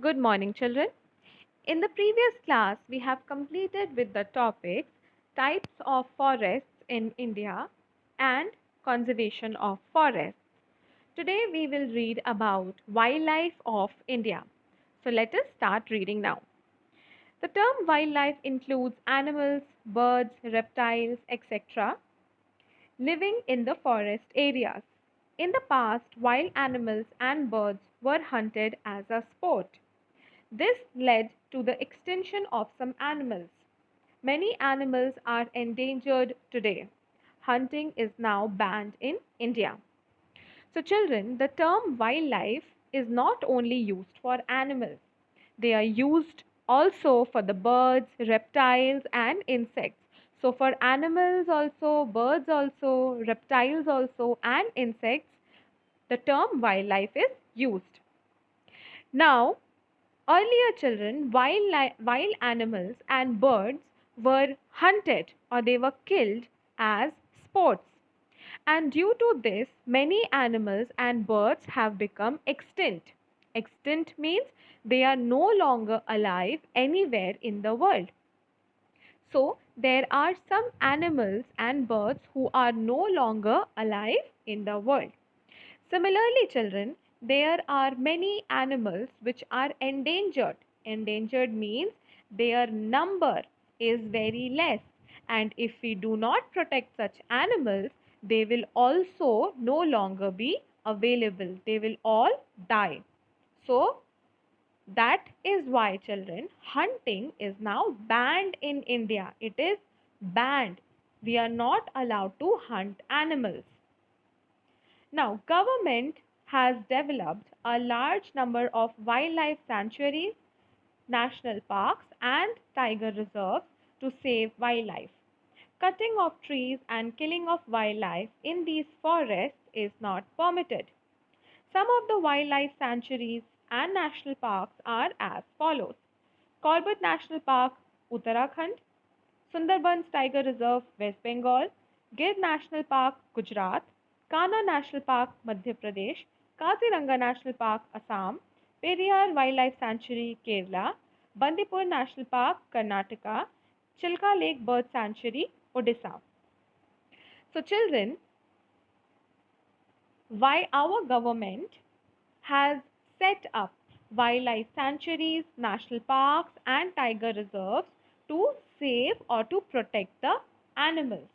Good morning, children. In the previous class, we have completed with the topics types of forests in India and conservation of forests. Today, we will read about wildlife of India. So, let us start reading now. The term wildlife includes animals, birds, reptiles, etc., living in the forest areas. In the past, wild animals and birds were hunted as a sport. This led to the extinction of some animals. Many animals are endangered today. Hunting is now banned in India. So, children, the term wildlife is not only used for animals, they are used also for the birds, reptiles, and insects. So, for animals also, birds also, reptiles also, and insects, the term wildlife is used. Now, earlier, children, wild animals and birds were hunted or they were killed as sports. And due to this, many animals and birds have become extinct. Extinct means they are no longer alive anywhere in the world. So, there are some animals and birds who are no longer alive in the world. Similarly, children, there are many animals which are endangered. Endangered means their number is very less, and if we do not protect such animals, they will also no longer be available. They will all die. So, that is why, children, hunting is now banned in India. It is banned. We are not allowed to hunt animals. Now, government has developed a large number of wildlife sanctuaries, national parks and tiger reserves to save wildlife. Cutting of trees and killing of wildlife in these forests is not permitted. Some of the wildlife sanctuaries and national parks are as follows: Corbett National Park, Uttarakhand; Sundarbans Tiger Reserve, West Bengal; Gir National Park, Gujarat; Kanha National Park, Madhya Pradesh; Kaziranga National Park, Assam; Periyar Wildlife Sanctuary, Kerala; Bandipur National Park, Karnataka; Chilka Lake Bird Sanctuary, Odisha. So, children, why our government has set up wildlife sanctuaries, national parks, and tiger reserves to save or to protect the animals.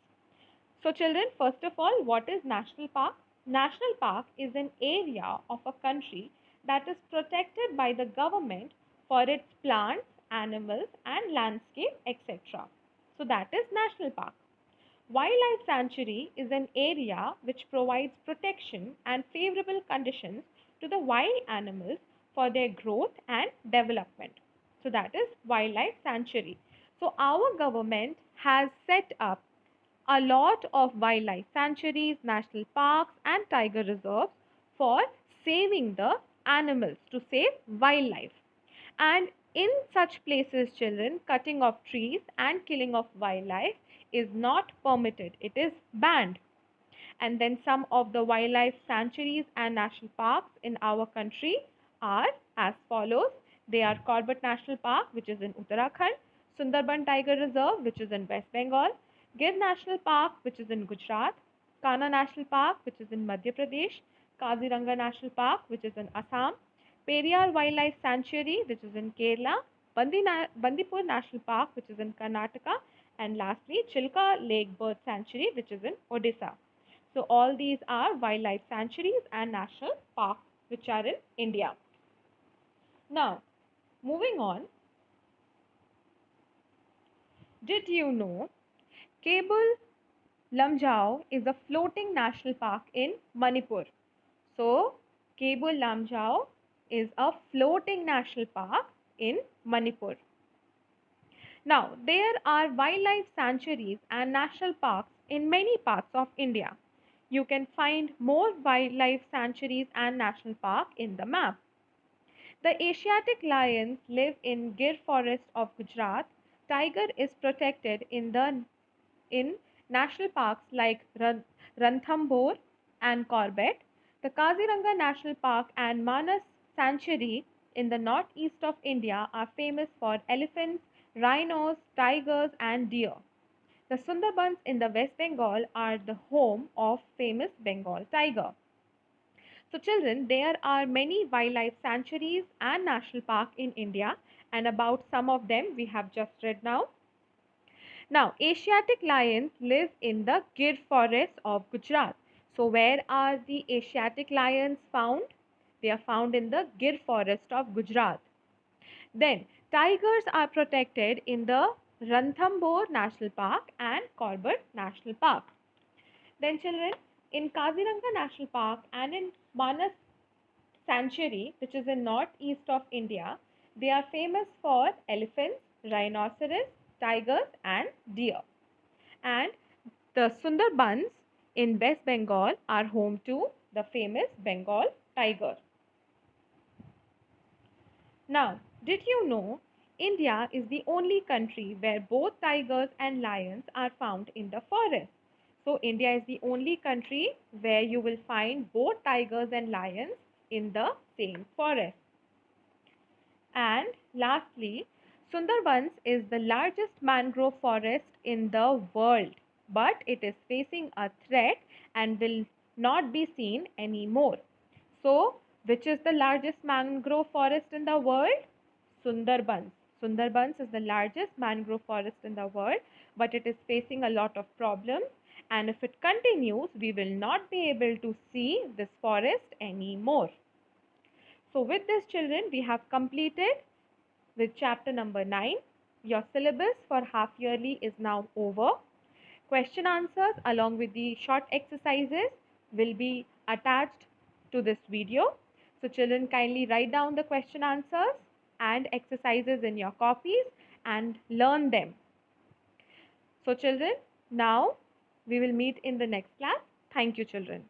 So, children, first of all, what is national park? National park is an area of a country that is protected by the government for its plants, animals, and landscape, etc. So, that is national park. Wildlife sanctuary is an area which provides protection and favorable conditions to the wild animals for their growth and development. So that is wildlife sanctuary. So our government has set up a lot of wildlife sanctuaries, national parks and tiger reserves for saving the animals, to save wildlife. And in such places, children, cutting of trees and killing of wildlife is not permitted. It is banned. And then some of the wildlife sanctuaries and national parks in our country are as follows. They are Corbett National Park, which is in Uttarakhand; Sundarban Tiger Reserve, which is in West Bengal; Gir National Park, which is in Gujarat; Kanha National Park, which is in Madhya Pradesh; Kaziranga National Park, which is in Assam; Periyar Wildlife Sanctuary, which is in Kerala; Bandipur National Park, which is in Karnataka; and lastly, Chilka Lake Bird Sanctuary, which is in Odisha. So all these are wildlife sanctuaries and national parks which are in India. Now, moving on, did you know Cable Lamjao is a floating national park in Manipur? So, Cable Lamjao is a floating national park in Manipur. Now, there are wildlife sanctuaries and national parks in many parts of India. You can find more wildlife sanctuaries and national parks in the map. The Asiatic lions live in Gir forest of Gujarat. Tiger is protected in national parks like Ranthambore and Corbett. The Kaziranga National Park and Manas Sanctuary in the northeast of India are famous for elephants, rhinos, tigers, and deer. The Sundarbans in the West Bengal are the home of famous Bengal tiger. So children, there are many wildlife sanctuaries and national parks in India, and about some of them we have just read now. Now, Asiatic lions live in the Gir forest of Gujarat. So, where are the Asiatic lions found? They are found in the Gir forest of Gujarat. Then, tigers are protected in the Ranthambore National Park and Corbett National Park. Then, children, in Kaziranga National Park and in Manas Sanctuary, which is in northeast of India, they are famous for elephants, rhinoceros, tigers, and deer. And the Sundarbans in West Bengal are home to the famous Bengal tiger. Now, did you know India is the only country where both tigers and lions are found in the forest? So, India is the only country where you will find both tigers and lions in the same forest. And lastly, Sundarbans is the largest mangrove forest in the world, but it is facing a threat and will not be seen anymore. So, which is the largest mangrove forest in the world? Sundarbans. Sundarbans is the largest mangrove forest in the world, but it is facing a lot of problems. And if it continues, we will not be able to see this forest anymore. So with this children, we have completed with chapter number 9. Your syllabus for half yearly is now over. Question answers along with the short exercises will be attached to this video. So children, kindly write down the question answers and exercises in your copies and learn them. So children, now we will meet in the next class. Thank you children.